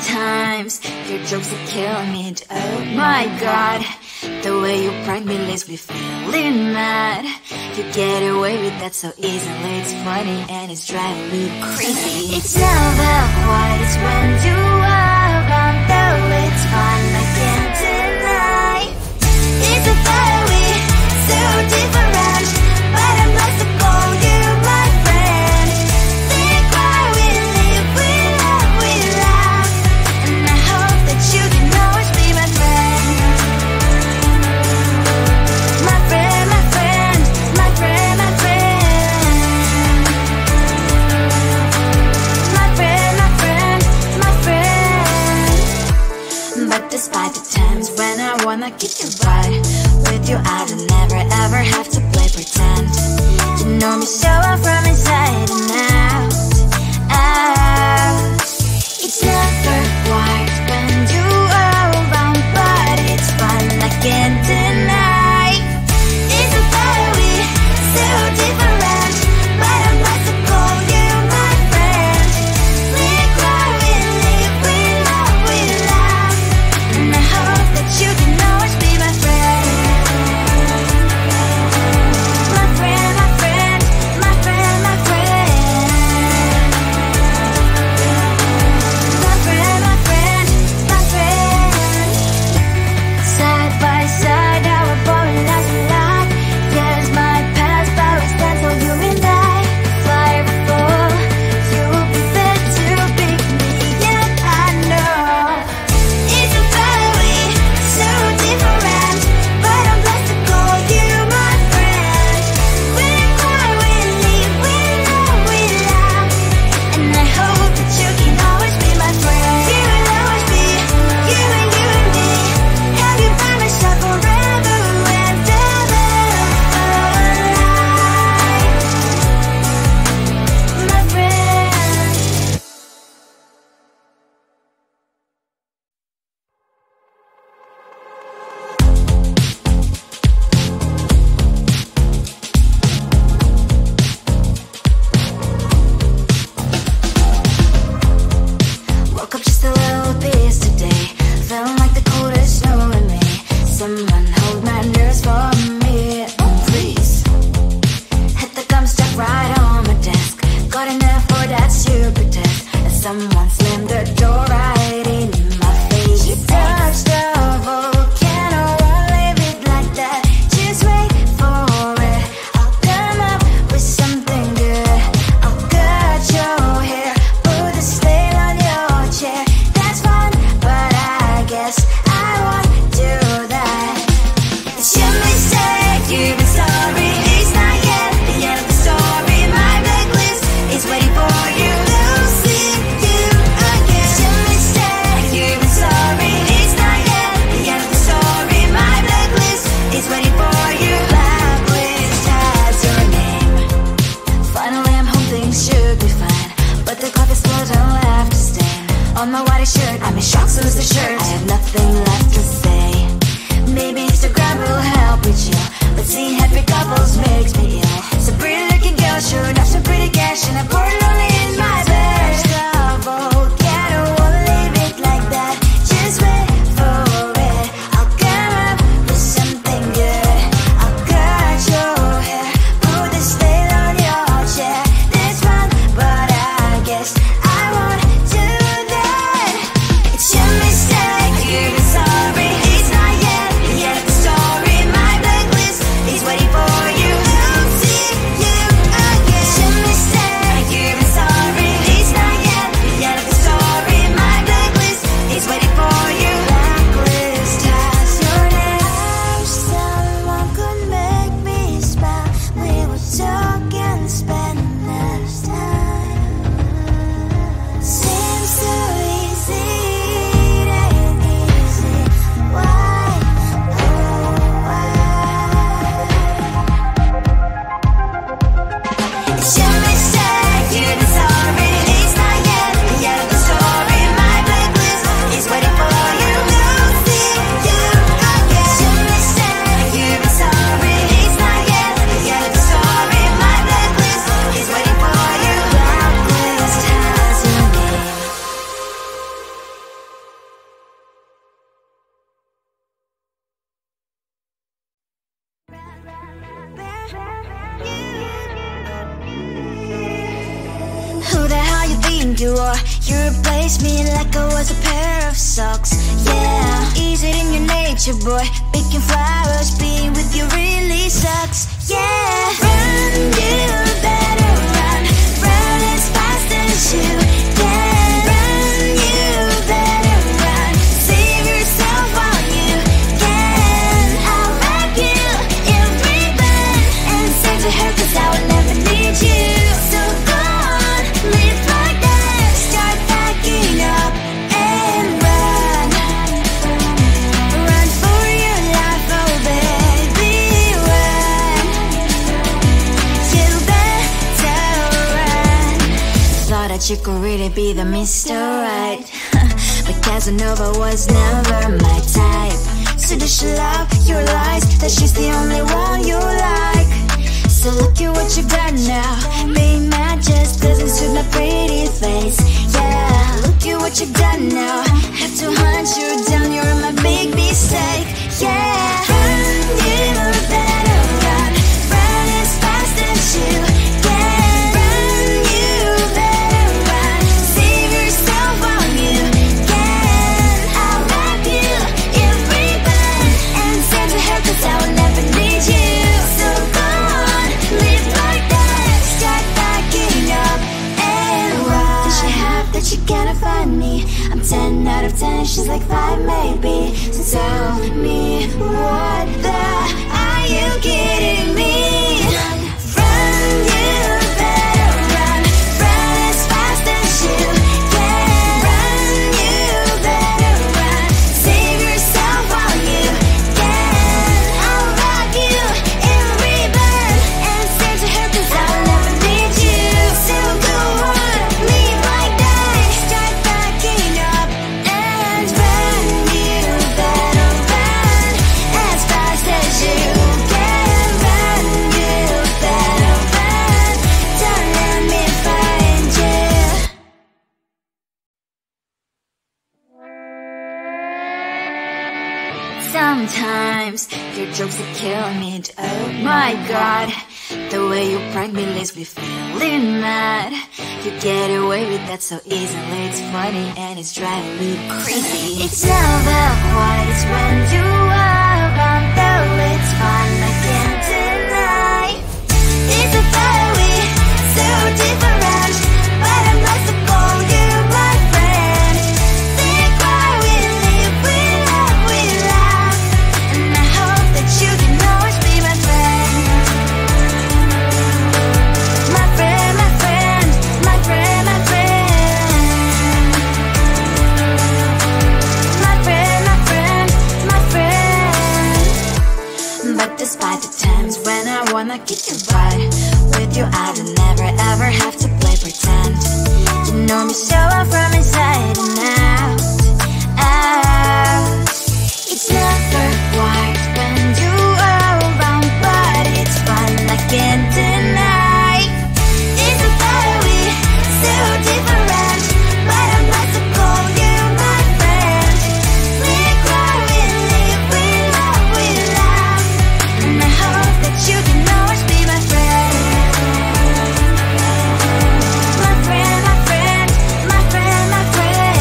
Sometimes your jokes are killing me. Oh my god, the way you prank me leaves me feeling mad. You get away with that so easily. It's funny and it's driving me crazy. It's never quiet, it's when you are around. Though it's fun, I can't deny. It's a very so different, but I'm blessed to call you my friend. Think why we live, we love, we laugh, and I hope that you can always be my friend. My friend, my friend, my friend, my friend. My friend, my friend, my friend. But despite the times when I wanna get you right, with you I don't never ever have to play pretend. You know me so well from inside and out, out. It's never quiet when you are around, but it's fun, I can't deny. It's a very so different, but I'm glad to call you my friend. We cry, we live, we love, we laugh, and I hope that you can always be my friend. My friend, my friend, my friend, my friend. My friend, my friend, you are. You replaced me like I was a pair of socks. Yeah, is it in your nature, boy? Picking flowers, being with you really sucks. Yeah, run, you better run. Run as fast as you can. Run, you better run. Save yourself while you can. I'll wrap you in ribbon and send to her, 'cause I will never need you. So go on, live like that. Start packing up and run. Run for your life, oh baby, run. You better run. Thought that you could really be the Mr. Right, but Casanova was never my type. So does she love your lies, that she's the only one you like? So look at what you've done now. Being mad just doesn't suit my pretty face. Yeah, look at what you've done now. Have to hunt you down, you're my big mistake. Yeah, run, you better run. Run as fast as you can. Run, you better run. Save yourself while you can. I'll wrap you in ribbon and send to her, 'cause I will never need you. So go on, live like that. Start packing up and run. Does she have that she cannot find me? I'm 10 out of 10, she's like 5 maybe. So tell me, what the are you kidding me? Run, you better run. Run as fast as you can. Run, you better run. Save yourself while you can. I'll wrap you in ribbon and send to her, 'cause I will never need you. So go on, live like that. Start packing up and run. You better run as fast as you can. Run, you better run. Don't let me find you. Sometimes your jokes that kill me. Oh my God, the way you prank me leaves me feeling mad. You get away with that so easily. It's funny and it's driving me crazy. It's never quiet when you are around, though it's fun, I can't deny. It's a fiery, so different, but I'm not to call you my friend. Think why we live, we love, we laugh, and I hope that you can always be my friend. My friend, my friend, my friend, my friend. My friend, my friend, my friend. But despite the times when I wanna kick your butt, with you I don't never ever have to play pretend. You know me so well from inside and out, out. It's never quiet when you are around, but it's fun, I can't deny. It's a fiery, so different, but I'm not to call you my friend. We cry, we live, we love, we laugh, and I hope that you can always be my friend. My friend, my friend, my friend, my friend.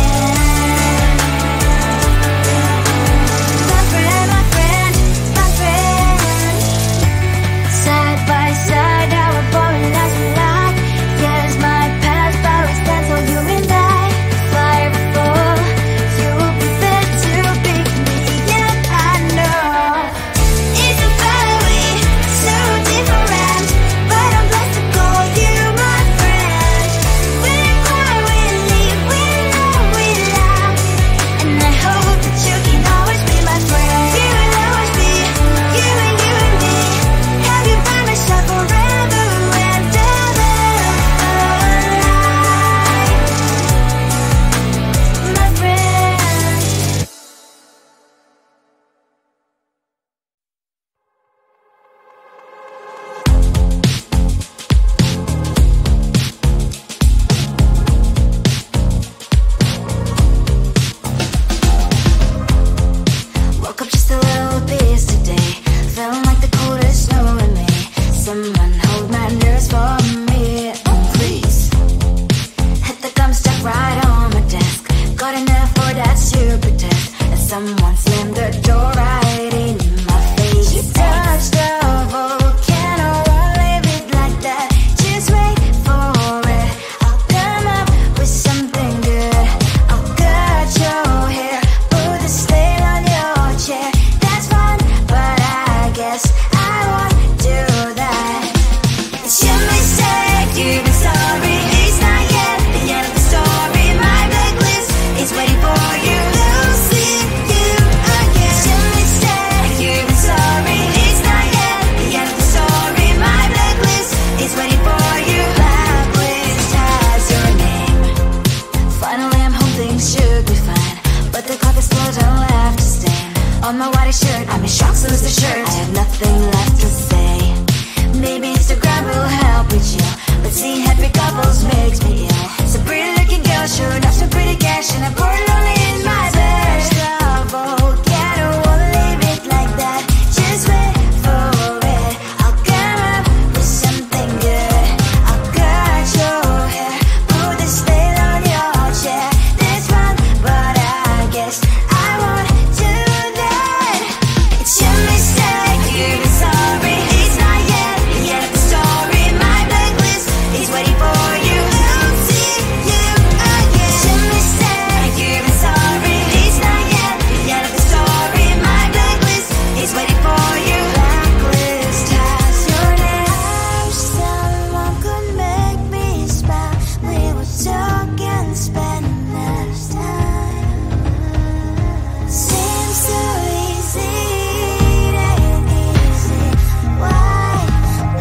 someone slammed the door right in my face. You touched the volcano, won't leave it like that. Just wait for it. I'll come up with something good. I'll cut your hair, put a stain on your chair. That's fun, but I guess I won't do that. It's your mistake, you've been sorry. It's not yet the end of the story. My blacklist is waiting for you. Losing you again. It's your mistake, you've been sorry. It's not yet the end of the story. My blacklist is waiting for you. Blacklist has your name. Finally I'm home, things should be fine, but the clock is still don't left to stain. On my white shirt, I'm in shock, so lose the shirt. I have nothing left to say. Maybe Instagram will help with you, but seeing happy couples makes me ill. So pretty looking girl, sure enough, so pretty cash, and I pour it all in my bed. Volcano, won't leave it like that. Just wait for it. I'll come up with something good. I'll cut your hair, put the stain on your chair. That's fun, but I guess I won't do that. It's your mistake, you've been sorry. It's not yet the end of the story. My blacklist is waiting for you. Losing you again. It's your mistake, you've been sorry. It's not yet the end of the story. My blacklist is waiting for you. Blacklist has your name. I wish someone could make me smile. We would talk and spend less time. Seems so easy, it ain't easy. Why?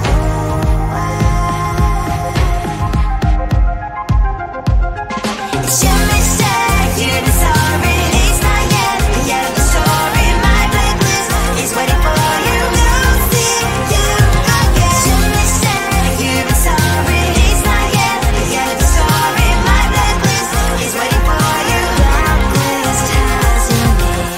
Oh, why? It's your mistake, you've been sorry. It's not yet the end of the story. My blacklist is waiting for you. Losing you again. It's your mistake, you've been sorry. It's not yet the end of the story. My blacklist is waiting for you. Blacklist has your name.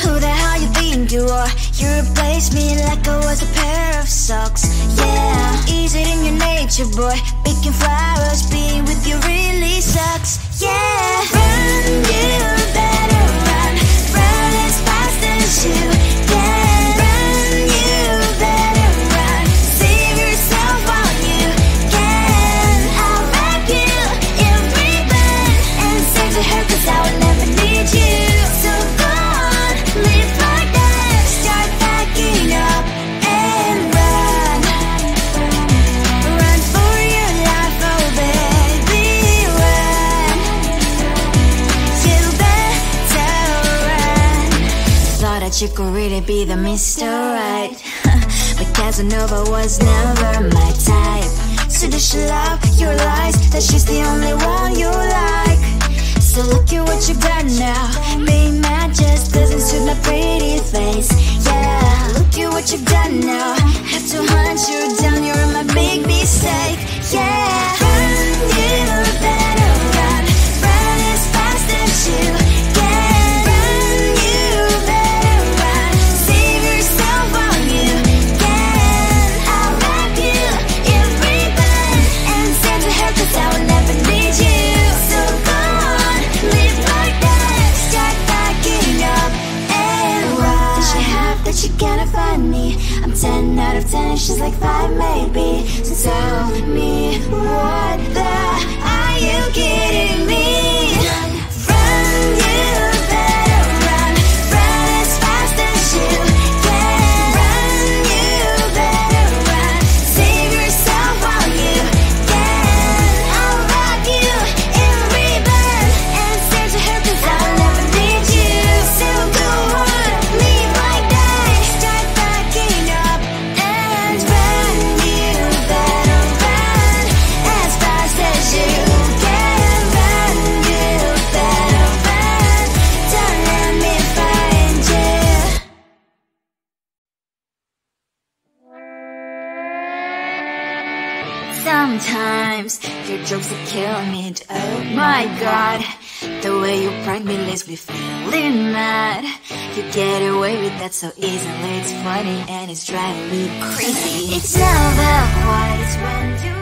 Who the hell you think you are? You replaced me like I was a pair of socks. Yeah, is it in your nature, boy? Picking flowers, being with you really sucks. Yeah, run, you better run. Run as fast as you can. Run, you better run. Save yourself while you can. I'll wrap you in ribbon and send to her, 'cause I will never need you. So go on, live like that. Start packing up and run. Run for your life, oh baby, run. You better run. Thought that you could really be the Mr. Right, but Casanova was never my type. So does she love your lies, that she's the only one you like? So look at what you got now. Being mad just doesn't suit my pretty face. Yeah, look at what you got now. Have to hunt you down, you're my big mistake. Yeah, run, you better run. Run as fast as you can. Run, you better run. Save yourself while you can. I'll wrap you in ribbon and send to her, 'cause I will never need you. So go on, live like that. Start packing up and run. Does she have that she cannot find me? I'm 10 out of 10 and she's like 5 maybe. So tell me, what the are you kidding me? Run, you better run. Run as fast as you can. Run, you better run. Save yourself while you can. I'll wrap you in ribbon and send to her, 'cause I'll never need you. So go on, live like that. Start packing up and run. You better run as fast as you can. Run, you better run. Don't let me find you. Sometimes your jokes will kill me, and oh my god, the way you prank me leaves me feeling mad. You get away with that so easily. It's funny and it's driving me crazy. It's all about what it's when you